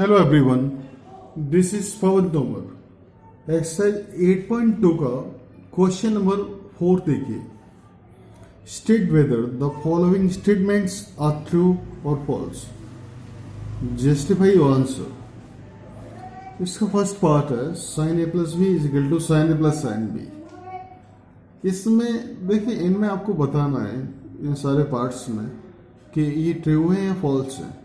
Hello everyone, this is Pawan Tomar. Exercise 8.2 का question number 4 देखिए। State whether the following statements are true और false. Justify your answer. इसका first part है sine A plus B is equal to sine A plus sine B. इसमें देखिए, इनमें आपको बताना है इन सारे पार्ट्स में कि ये ट्रू है या फॉल्स है,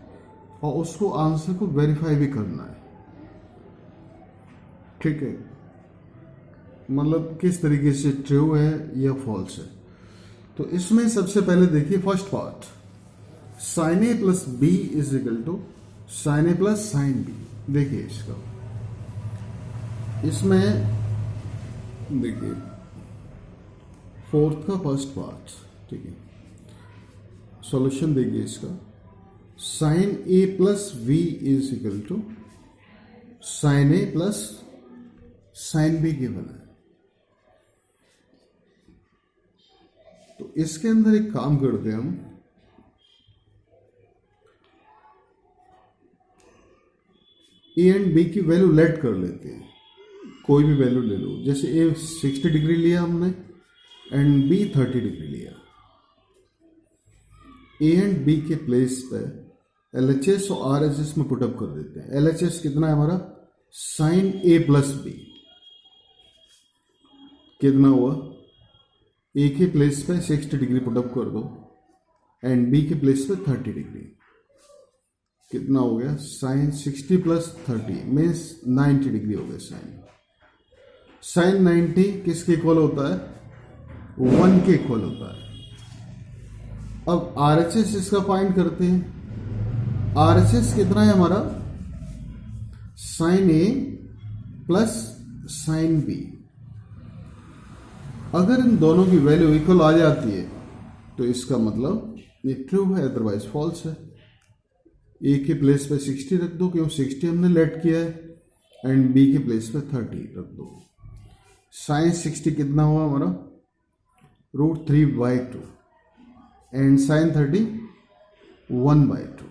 और उसको आंसर को वेरीफाई भी करना है। ठीक है, मतलब किस तरीके से ट्रू है या फॉल्स है। तो इसमें सबसे पहले देखिए first part, sine A plus B is equal to sine A plus sine B. देखिए इसमें देखिए फोर्थ का फर्स्ट पार्ट। ठीक है, सॉल्यूशन देखिए इसका, sine A plus B is equal to sine A plus sine B given है। तो इसके अंदर एक काम करते हैं हम, ए एंड बी की वैल्यू लेट कर लेते हैं। कोई भी वैल्यू ले लो, जैसे ए 60 डिग्री लिया हमने एंड बी 30 डिग्री लिया। ए एंड बी के प्लेस पे LHS और RHS में पुटअप कर देते हैं। LHS कितना है हमारा, साइन ए प्लस बी। कितना हुआ, ए के प्लेस पे 60 डिग्री पुटअप कर दो एंड बी के प्लेस पे 30 डिग्री। कितना हो गया, साइन 60 प्लस 30 मीन्स 90 डिग्री हो गया। साइन 90 किसके इक्वल होता है, 1 के इक्वल होता है। अब RHS इसका फाइंड करते हैं। RHS कितना है हमारा, sign A plus sine B. अगर इन दोनों की वैल्यू इक्वल आ जाती है तो इसका मतलब ये ट्रू है, अदरवाइज फॉल्स है। ए के प्लेस पे 60 रख दो, क्यों 60 हमने लेट किया है, एंड बी के प्लेस पे 30 रख दो। साइन 60 कितना हुआ हमारा, √3/2 एंड साइन 30 1/2।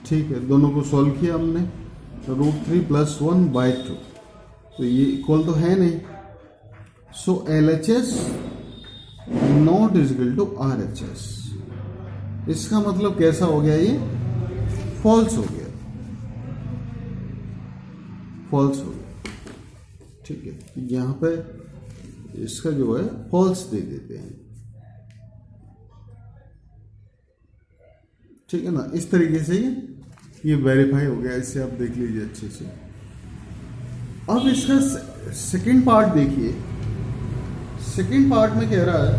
ठीक है, दोनों को सॉल्व किया हमने, तो √3 + 1/2, तो ये इक्वल तो है नहीं। So LHS not is equal to RHS। इसका मतलब कैसा हो गया, ये फॉल्स हो गया, फॉल्स हो गया। ठीक है, यहां पे इसका जो है फॉल्स दे देते हैं। ठीक है ना, इस तरीके से ये वेरीफाई हो गया। इसे आप देख लीजिए अच्छे से। अब इसका सेकंड पार्ट देखिए। सेकंड पार्ट में कह रहा है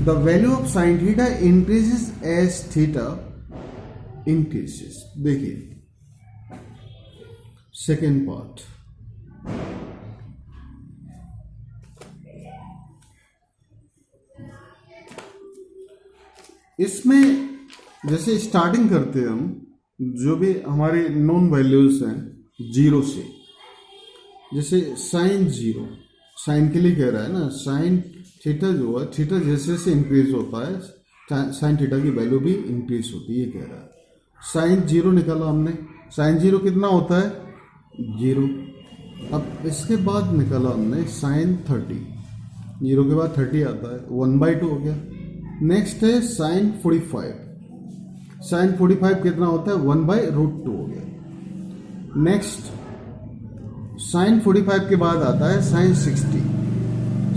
the value of sine theta increases as theta increases. देखिए सेकंड पार्ट, इसमें जैसे स्टार्टिंग करते हैं हम, जो भी हमारे नॉन वैल्यूज हैं 0 से, जैसे साइन 0, साइन के लिए कह रहा है ना, साइन थीटा जो है, थीटा जैसे जैसे इंक्रीज होता है साइन थीटा की वैल्यू भी इंक्रीज होती है, ये कह रहा है। साइन 0 निकाला हमने, साइन 0 कितना होता है, 0। अब इसके बाद निकाला हमने साइन 30, 0 के बाद 30 आता है, 1/2 हो गया। नेक्स्ट है साइन 45, साइन 45 कितना होता है, 1/√2 हो गया। नेक्स्ट साइन 45 के बाद आता है साइन 60,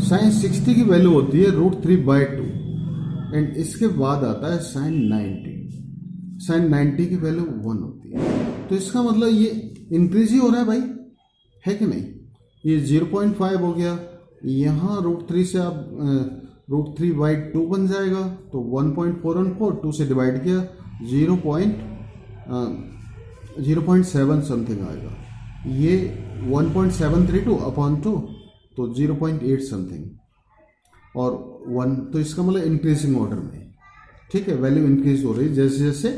साइन 60 की वैल्यू होती है √3/2 एंड इसके बाद आता है साइन 90, साइन 90 की वैल्यू 1 होती है। तो इसका मतलब ये इंक्रीज ही हो रहा है भाई, है कि नहीं। ये 0.5 हो गया, यहाँ √3 से आप √3/2 बन जाएगा, तो 1.414 2 से डिवाइड किया 0.7 समथिंग आएगा। ये 1.732 अपॉन 2, तो 0.8 समथिंग और 1, तो इसका मतलब इंक्रीजिंग ऑर्डर में। ठीक है, वैल्यू इंक्रीज हो रही है जैसे जैसे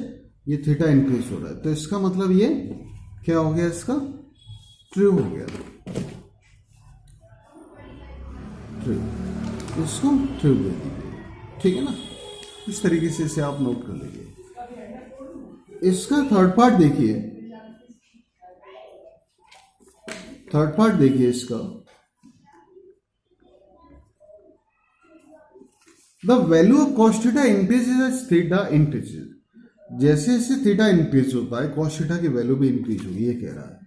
ये थीटा इंक्रीज हो रहा है। तो इसका मतलब ये क्या हो गया, इसका ट्रू हो गया, ट्रू, इसको ट्रू दे दीजिए। ठीक है ना, इस तरीके से इसे आप नोट कर लीजिए। इसका थर्ड पार्ट देखिए, थर्ड पार्ट देखिए इसका, the value of cos theta increases as theta increases. जैसे जैसे थीटा इंक्रीज होता है कॉस थीटा की वैल्यू भी इंक्रीज होगी, ये कह रहा है।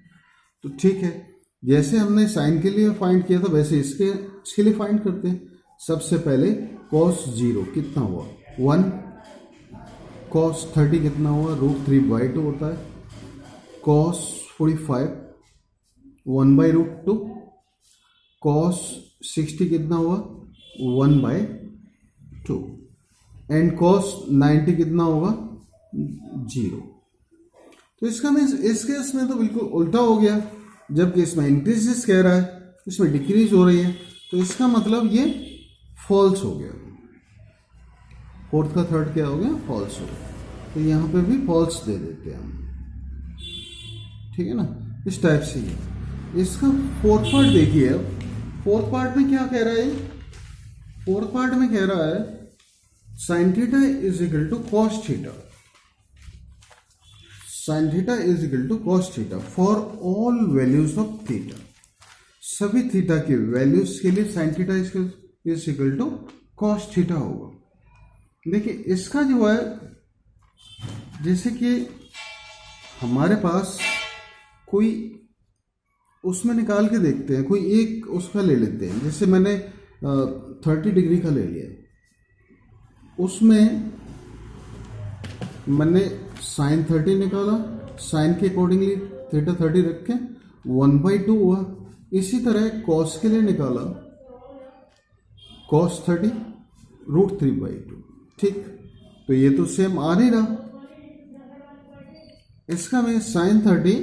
तो ठीक है, जैसे हमने साइन के लिए फाइंड किया था वैसे इसके लिए फाइंड करते हैं। सबसे पहले कॉस 0 कितना हुआ 1, कॉस 30 कितना हुआ √3/2 होता है, कॉस 45 1/√2, कॉस 60 कितना हुआ 1/2, एंड कॉस 90 कितना होगा 0। तो इसका मीन्स इस केस में तो बिल्कुल उल्टा हो गया, जबकि इसमें इंक्रीजेस कह रहा है, इसमें डिक्रीज हो रही है, तो इसका मतलब ये फॉल्स हो गया। फोर्थ का थर्ड क्या हो गया फॉल्स हो गया, तो यहाँ पे भी फॉल्स दे देते हैं हम, ठीक है ना, इस टाइप से ही। इसका फोर्थ पार्ट देखिए, फोर्थ पार्ट में क्या कह रहा है, फोर्थ पार्ट में कह रहा है sine theta is equal to cos theta, sine theta is equal to cos theta for all values of theta. सभी थीटा के वैल्यूज के लिए sine theta is equal to cos theta होगा। देखिए इसका जो है, जैसे कि हमारे पास कोई उसमें निकाल के देखते हैं, कोई एक उसका ले लेते हैं, जैसे मैंने 30 डिग्री का ले लिया, उसमें मैंने साइन 30 निकाला, साइन के अकॉर्डिंगली थीटा 30 रखे 1/2 हुआ। इसी तरह कॉस के लिए निकाला कॉस 30 √3/2, ठीक, तो ये तो सेम आ नहीं रहा। इसका मैं sine 30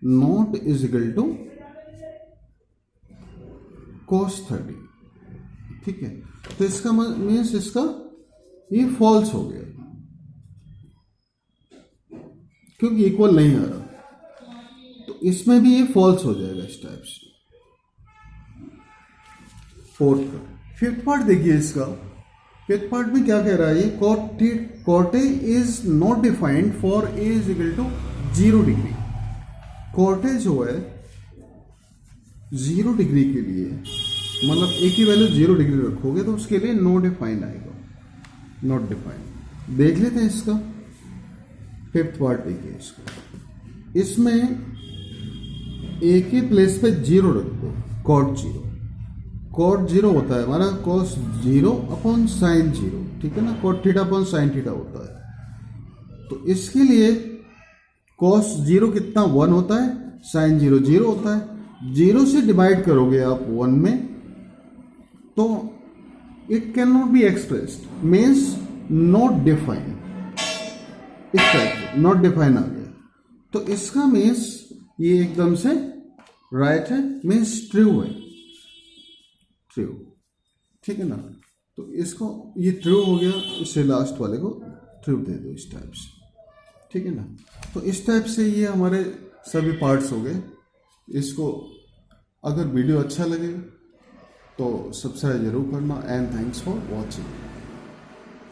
not is equal to cos 30, ठीक है, तो इसका मीन्स इसका ये फॉल्स हो गया क्योंकि इक्वल नहीं आ रहा, तो इसमें भी ये फॉल्स हो जाएगा इस टाइप से। फोर्थ का फिफ्थ पार्ट देखिए, इसका फिफ्थ पार्ट में क्या कह रहा है, ये cot A is not defined for A is equal to 0 degree. Cot A जो है 0 डिग्री के लिए, मतलब ए की वैल्यू 0 डिग्री रखोगे तो उसके लिए नो डिफाइंड आएगा, नॉट डिफाइंड। देख लेते हैं इसका फिफ्थ पार्ट देखिए, इसको इसमें ए के प्लेस पे 0 रख दो, कॉट 0, कॉट 0 होता है हमारा कॉस 0 अपॉन साइन 0, ठीक है ना, cot theta upon sine theta होता है। तो इसके लिए कॉस 0 कितना 1 होता है, साइन 0 0 होता है, 0 से डिवाइड करोगे आप 1 में, तो it can not be expressed, means not defined, इस टाइप से नॉट डिफाइन आ गया। तो इसका मीन्स ये एकदम से राइट है, मीन्स ट्रू है, ट्रू, ठीक है ना। तो इसको ये ट्रू हो गया, इससे लास्ट वाले को ट्रू दे दो इस टाइप से, ठीक है ना। तो इस टाइप से ये हमारे सभी पार्ट्स हो गए। इसको अगर वीडियो अच्छा लगे तो सब्सक्राइब जरूर करना, एंड थैंक्स फॉर वॉचिंग।